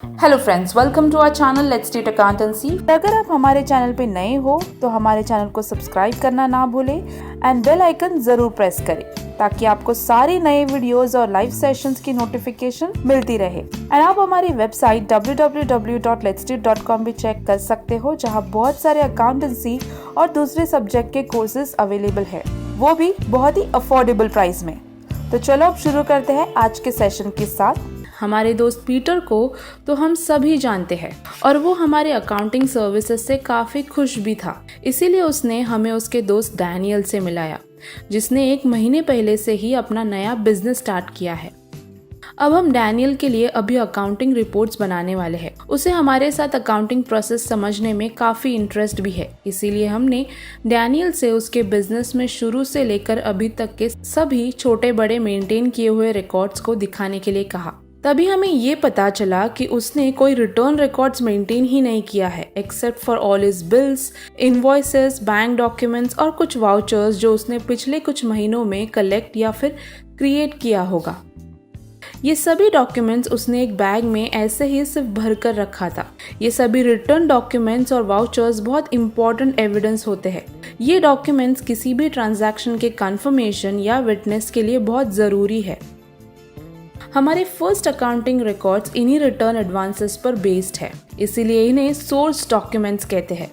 Hello friends, welcome to our channel let's tate accountancy. अगर आप हमारे चैनल पे नए हो तो हमारे चैनल को सब्सक्राइब करना ना भूलें एंड बेल आइकन जरूर प्रेस करें ताकि आपको सारी नए वीडियोस और लाइव सेशंस की नोटिफिकेशन मिलती रहे। एंड आप हमारी वेबसाइट www.letstit.com भी चेक कर सकते हो, जहां बहुत सारे अकाउंटेंसी और दूसरे सब्जेक्ट के कोर्सेज अवेलेबल है, वो भी बहुत ही अफोर्डेबल प्राइस में। तो चलो अब शुरू करते हैं आज के सेशन के साथ। हमारे दोस्त पीटर को तो हम सभी जानते हैं और वो हमारे अकाउंटिंग सर्विसेज से काफ़ी खुश भी था। इसीलिए उसने हमें उसके दोस्त डैनियल से मिलाया, जिसने 1 महीने पहले से ही अपना नया बिजनेस स्टार्ट किया है। अब हम डैनियल के लिए अभी अकाउंटिंग रिपोर्ट्स बनाने वाले हैं। उसे हमारे साथ अकाउंटिंग प्रोसेस समझने में काफ़ी इंटरेस्ट भी है, इसीलिए हमने डैनियल से उसके बिजनेस में शुरू से लेकर अभी तक के सभी छोटे बड़े मेंटेन किए हुए रिकॉर्ड्स को दिखाने के लिए कहा। तभी हमें ये पता चला कि उसने कोई रिटर्न रिकॉर्ड्स मेंटेन ही नहीं किया है, except for all his bills, invoices, bank documents और कुछ वाउचर्स जो उसने पिछले कुछ महीनों में कलेक्ट या फिर क्रिएट किया होगा। ये सभी डॉक्यूमेंट्स उसने एक बैग में ऐसे ही सिर्फ भर कर रखा था। ये सभी रिटर्न डॉक्यूमेंट्स और वाउचर्स बहुत इंपॉर्टेंट एविडेंस होते हैं। ये डॉक्यूमेंट्स किसी भी ट्रांजैक्शन के कंफर्मेशन या विटनेस के लिए बहुत ज़रूरी है। हमारे फर्स्ट अकाउंटिंग रिकॉर्ड्स इन्हीं रिटर्न एडवांसेस पर बेस्ड है, इसीलिए इन्हें सोर्स डॉक्यूमेंट्स कहते हैं।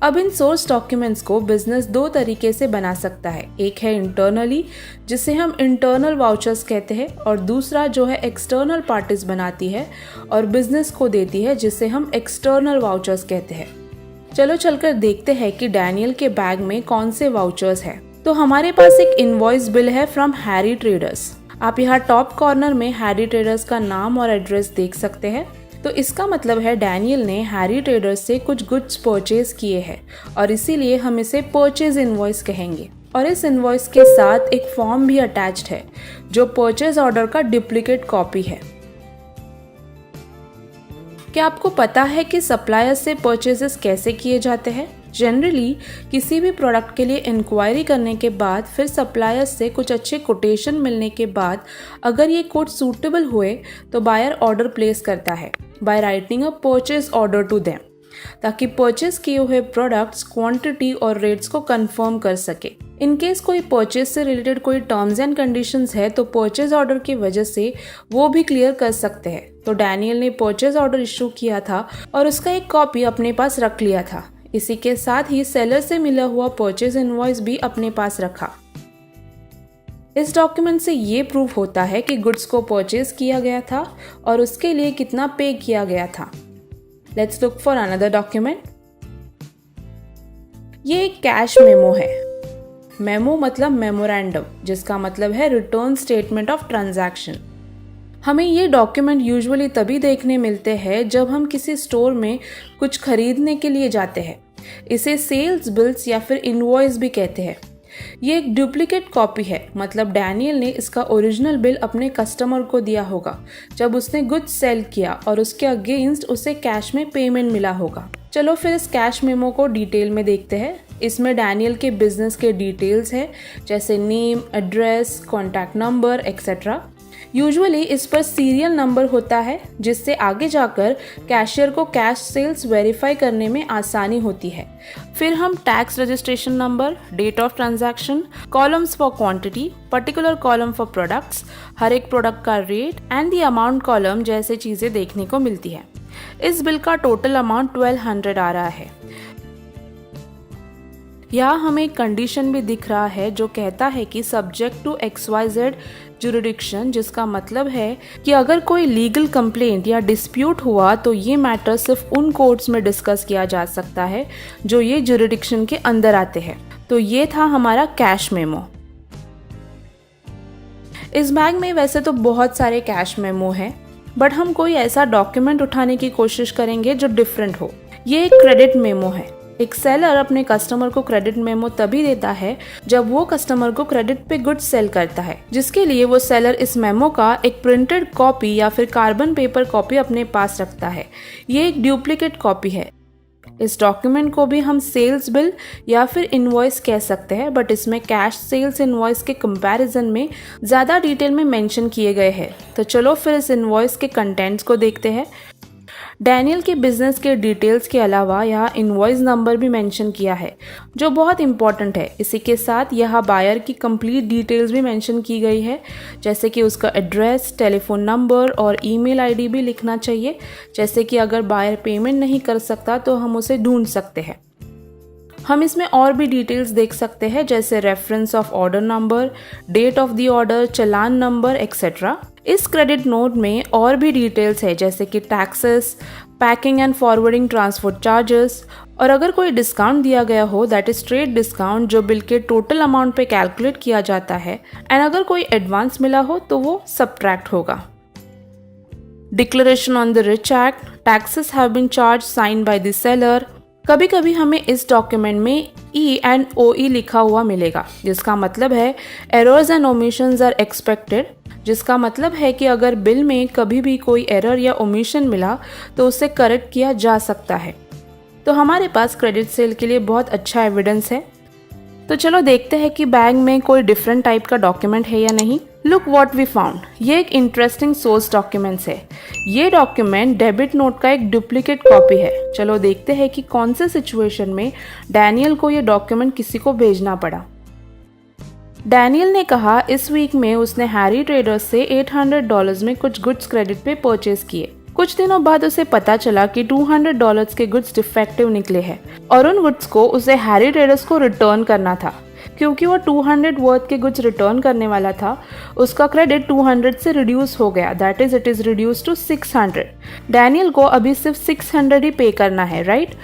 अब इन सोर्स डॉक्यूमेंट्स को बिजनेस 2 तरीके से बना सकता है। एक है इंटरनली, जिसे हम इंटरनल वाउचर्स कहते हैं, और दूसरा जो है एक्सटर्नल पार्टीज बनाती है और बिजनेस को देती है, जिसे हम एक्सटर्नल वाउचर्स कहते हैं। चलो चलकर देखते हैं कि डैनियल के बैग में कौन से वाउचर्स है। तो हमारे पास एक इनवॉइस बिल है फ्रॉम हैरी ट्रेडर्स। आप यहाँ टॉप कॉर्नर में हैरी ट्रेडर्स का नाम और एड्रेस देख सकते हैं। तो इसका मतलब है डैनियल ने हैरी ट्रेडर्स से कुछ गुड्स परचेज किए हैं और इसीलिए हम इसे परचेज इनवॉइस कहेंगे। और इस इनवॉइस के साथ एक फॉर्म भी अटैच्ड है जो परचेज ऑर्डर का डुप्लीकेट कॉपी है। क्या आपको पता है कि सप्लायर से परचेजेस कैसे किए जाते हैं? जनरली किसी भी प्रोडक्ट के लिए इंक्वायरी करने के बाद फिर सप्लायर से कुछ अच्छे कोटेशन मिलने के बाद अगर ये कोट सूटेबल हुए तो बायर ऑर्डर प्लेस करता है by writing a purchase order to them, ताकि परचेज किए हुए प्रोडक्ट्स क्वांटिटी और रेट्स को कंफर्म कर सके। इन केस कोई परचेज से रिलेटेड कोई टर्म्स एंड कंडीशंस है तो परचेज ऑर्डर की वजह से वो भी क्लियर कर सकते हैं। तो डैनियल ने परचेज ऑर्डर इशू किया था और उसका एक कॉपी अपने पास रख लिया था। इसी के साथ ही सेलर से मिला हुआ परचेज इनवॉइस भी अपने पास रखा। इस डॉक्यूमेंट से ये प्रूफ होता है कि गुड्स को परचेज किया गया था और उसके लिए कितना पे किया गया था। Let's look for another document. ये एक कैश मेमो है। मेमो मतलब मेमोरेंडम, जिसका मतलब है रिटर्न स्टेटमेंट ऑफ ट्रांजैक्शन। हमें ये डॉक्यूमेंट यूजुअली तभी देखने मिलते हैं जब हम किसी स्टोर में कुछ खरीदने के लिए जाते हैं। इसे सेल्स बिल्स या फिर इनवॉइस भी कहते हैं। ये एक डुप्लीकेट कॉपी है, मतलब डैनियल ने इसका ओरिजिनल बिल अपने कस्टमर को दिया होगा जब उसने गुड्स सेल किया और उसके अगेंस्ट उसे कैश में पेमेंट मिला होगा। चलो फिर इस कैश मेमो को डिटेल में देखते हैं। इसमें डैनियल के बिजनेस के डिटेल्स है, जैसे name, address, contact number etcetera. Usually इस पर सीरियल नंबर होता है, जिससे आगे जाकर कैशियर को कैश सेल्स वेरीफाई करने में आसानी होती है। फिर हम tax registration number, date of transaction, columns for quantity, particular column for products, हर एक प्रोडक्ट का rate and the amount column जैसे चीज़ें देखने को मिलती है। इस बिल का टोटल अमाउंट 1200 आ रहा है। यहाँ हमें एक कंडीशन भी दिख रहा है जो कहता है कि सब्जेक्ट टू XYZ जुरिडिक्शन, जिसका मतलब है कि अगर कोई लीगल कंप्लेंट या डिस्प्यूट हुआ तो ये मैटर सिर्फ उन कोर्ट्स में डिस्कस किया जा सकता है जो ये जुरिडिक्शन के अंदर आते हैं। तो ये था हमारा कैश मेमो। इस बैग में वैसे तो बहुत सारे कैश मेमो हैं, बट हम कोई ऐसा डॉक्यूमेंट उठाने की कोशिश करेंगे जो डिफरेंट हो। ये एक क्रेडिट मेमो है। एक सेलर अपने कस्टमर को क्रेडिट मेमो तभी देता है जब वो कस्टमर को क्रेडिट पे गुड्स सेल करता है, जिसके लिए वो सेलर इस मेमो का एक प्रिंटेड कॉपी या फिर कार्बन पेपर कॉपी अपने पास रखता है। ये एक डुप्लीकेट कॉपी है। इस डॉक्यूमेंट को भी हम सेल्स बिल या फिर इनवॉइस कह सकते हैं, बट इसमें कैश सेल्स इनवॉइस के कंपैरिजन में ज़्यादा डिटेल में मेंशन किए गए हैं। तो चलो फिर इस इनवॉइस के कंटेंट्स को देखते हैं। डैनियल के बिजनेस के डिटेल्स के अलावा यहाँ इनवॉइस नंबर भी मेंशन किया है, जो बहुत इंपॉर्टेंट है। इसी के साथ यहाँ बायर की कंप्लीट डिटेल्स भी मेंशन की गई है, जैसे कि उसका एड्रेस, टेलीफोन नंबर और ईमेल आईडी भी लिखना चाहिए, जैसे कि अगर बायर पेमेंट नहीं कर सकता तो हम उसे ढूंढ सकते हैं। हम इसमें और भी डिटेल्स देख सकते हैं, जैसे reference of order number, date of the order, चालान नंबर एक्सेट्रा। इस क्रेडिट नोट में और भी डिटेल्स है, जैसे कि taxes, packing and forwarding transport charges, और अगर कोई डिस्काउंट दिया गया हो, दैट इज ट्रेड डिस्काउंट, जो बिल के टोटल अमाउंट पे कैलकुलेट किया जाता है, एंड अगर कोई एडवांस मिला हो तो वो सब्ट्रैक्ट होगा। Declaration on the rich act, taxes have been charge sign by the seller. कभी कभी हमें इस डॉक्यूमेंट में ई एंड ओ ई लिखा हुआ मिलेगा, जिसका मतलब है errors and omissions are expected, जिसका मतलब है कि अगर बिल में कभी भी कोई एरर या ओमिशन मिला तो उसे करेक्ट किया जा सकता है। तो हमारे पास क्रेडिट सेल के लिए बहुत अच्छा एविडेंस है। तो चलो देखते हैं कि बैग में कोई डिफरेंट टाइप का डॉक्यूमेंट है या नहीं। Look what we found. ये एक इंटरेस्टिंग सोर्स डॉक्यूमेंट्स है। ये डॉक्यूमेंट डेबिट नोट का एक डुप्लीकेट कॉपी है। चलो देखते हैं कि कौन से सिचुएशन में डैनियल को ये डॉक्यूमेंट किसी को भेजना पड़ा। डैनियल ने कहा इस वीक में उसने हैरी ट्रेडर्स से $800 में कुछ गुड्स क्रेडिट पे परचेज किए। कुछ दिनों बाद उसे पता चला कि $200 के गुड्स डिफेक्टिव निकले हैं और उन गुड्स को उसे हैरी ट्रेडर्स को रिटर्न करना था। क्योंकि वो 200 वर्थ के गुड्स रिटर्न करने वाला था, उसका क्रेडिट 200 से रिड्यूस हो गया, that is it is reduce to 600। Daniel को अभी सिर्फ 600 ही पे करना है, राइट?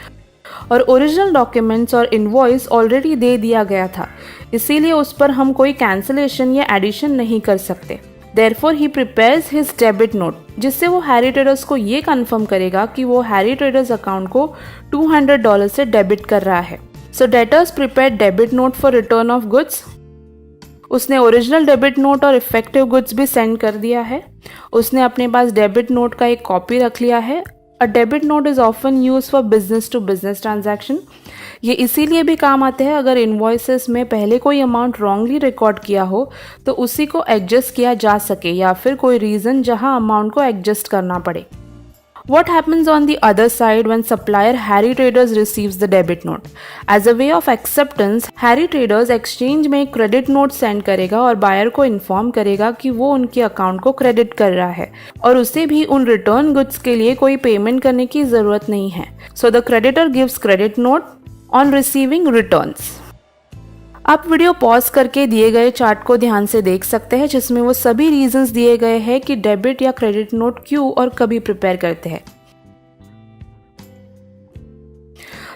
और ओरिजिनल डॉक्यूमेंट्स और इनवॉइस ऑलरेडी दे दिया गया था, इसीलिए उस पर हम कोई कैंसिलेशन या एडिशन नहीं कर सकते। Therefore he prepares his debit note, जिससे वो हैरी ट्रेडर्स को ये कंफर्म करेगा कि वो हैरी ट्रेडर्स अकाउंट को $200 से डेबिट कर रहा है। So debtors prepared debit note for return of goods। उसने ओरिजिनल डेबिट नोट और इफेक्टिव गुड्स भी सेंड कर दिया है। उसने अपने पास डेबिट नोट का एक कॉपी रख लिया है। A debit note is often use for business to business transaction. ये इसीलिए भी काम आते हैं अगर इनवॉइसेस में पहले कोई अमाउंट रॉन्गली रिकॉर्ड किया हो तो उसी को एडजस्ट किया जा सके, या फिर कोई रीज़न जहां अमाउंट को एडजस्ट करना पड़े। What happens on the other side when supplier Harry Traders receives the debit note? As a way of acceptance, Harry Traders exchange में क्रेडिट नोट सेंड करेगा और बायर को इन्फॉर्म करेगा कि वो उनके अकाउंट को क्रेडिट कर रहा है और उसे भी उन रिटर्न गुड्स के लिए कोई पेमेंट करने की ज़रूरत नहीं है। So the creditor gives credit note on receiving returns। आप वीडियो पॉज करके दिए गए चार्ट को ध्यान से देख सकते हैं, जिसमें वो सभी रीजंस दिए गए हैं कि डेबिट या क्रेडिट नोट क्यों और कभी प्रिपेयर करते हैं।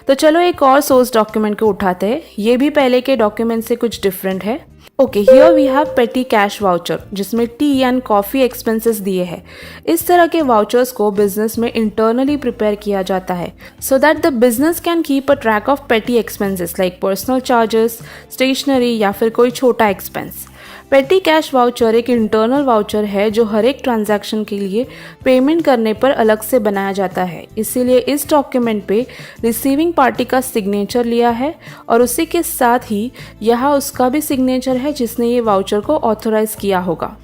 तो चलो एक और सोर्स डॉक्यूमेंट को उठाते हैं। ये भी पहले के डॉक्यूमेंट से कुछ डिफरेंट है। Okay, here we have petty cash voucher, जिसमें टी एंड कॉफ़ी एक्सपेंसेस दिए हैं। इस तरह के वाउचर्स को बिजनेस में इंटरनली प्रिपेयर किया जाता है so that the business can keep a track of petty expenses like personal charges, stationery या फिर कोई छोटा एक्सपेंस। पेटी कैश वाउचर एक इंटरनल वाउचर है जो हर एक ट्रांजैक्शन के लिए पेमेंट करने पर अलग से बनाया जाता है। इसीलिए इस डॉक्यूमेंट पे रिसीविंग पार्टी का सिग्नेचर लिया है और उसी के साथ ही यहाँ उसका भी सिग्नेचर है जिसने ये वाउचर को ऑथोराइज किया होगा।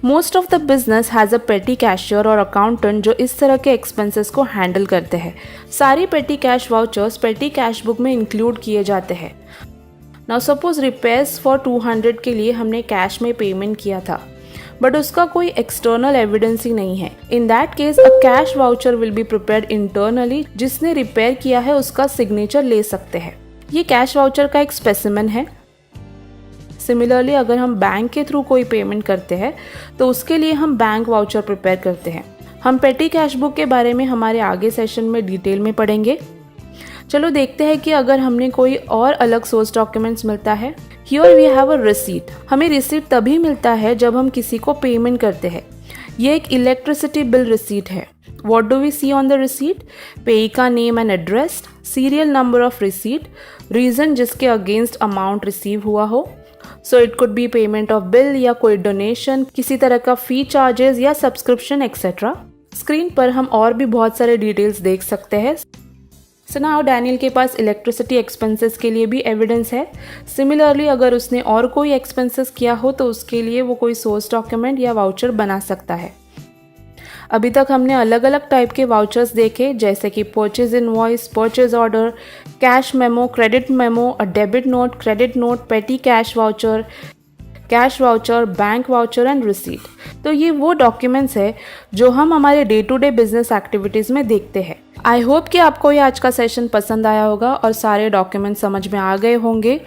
Most of the business has a पेटी कैशियर और अकाउंटेंट जो इस तरह के एक्सपेंसेस को हैंडल करते हैं। सारी पेटी कैश वाउचर्स पेटी कैश बुक में इंक्लूड किए जाते हैं। नाउ सपोज रिपेयर्स फॉर 200 के लिए हमने कैश में पेमेंट किया था, बट उसका कोई एक्सटर्नल एविडेंस ही नहीं है। In that case a cash voucher will be prepared internally. जिसने रिपेयर किया है उसका सिग्नेचर ले सकते हैं। ये कैश वाउचर का एक स्पेसिमेन है। सिमिलरली अगर हम बैंक के थ्रू कोई पेमेंट करते हैं तो उसके लिए हम बैंक वाउचर प्रिपेयर करते हैं। हम पेटी कैश बुक के बारे में हमारे आगे सेशन में डिटेल में पढ़ेंगे। चलो देखते हैं कि अगर हमने कोई और अलग सोर्स डॉक्यूमेंट्स मिलता है। Here we have a receipt. हमें रिसीट तभी मिलता है जब हम किसी को पेमेंट करते हैं। ये एक इलेक्ट्रिसिटी बिल रिसीट है। What do we see on the receipt? Payee का name and address, serial number of receipt, reason जिसके अगेंस्ट अमाउंट रिसीव हुआ हो। So it could be payment of bill या कोई डोनेशन, किसी तरह का फी चार्जेस या सब्सक्रिप्शन एक्सेट्रा। स्क्रीन पर हम और भी बहुत सारे डिटेल्स देख सकते हैं। सो नाउ डैनियल के पास इलेक्ट्रिसिटी एक्सपेंसेस के लिए भी एविडेंस है। सिमिलरली अगर उसने और कोई एक्सपेंसेस किया हो तो उसके लिए वो कोई सोर्स डॉक्यूमेंट या वाउचर बना सकता है। अभी तक हमने अलग अलग टाइप के वाउचर्स देखे, जैसे कि purchase invoice, purchase order, cash memo, credit memo, a debit note, credit note, petty cash voucher, bank voucher and receipt. तो ये वो डॉक्यूमेंट्स है जो हम हमारे day to day business activities में देखते हैं। आई होप कि आपको ये आज का सेशन पसंद आया होगा और सारे डॉक्यूमेंट्स समझ में आ गए होंगे।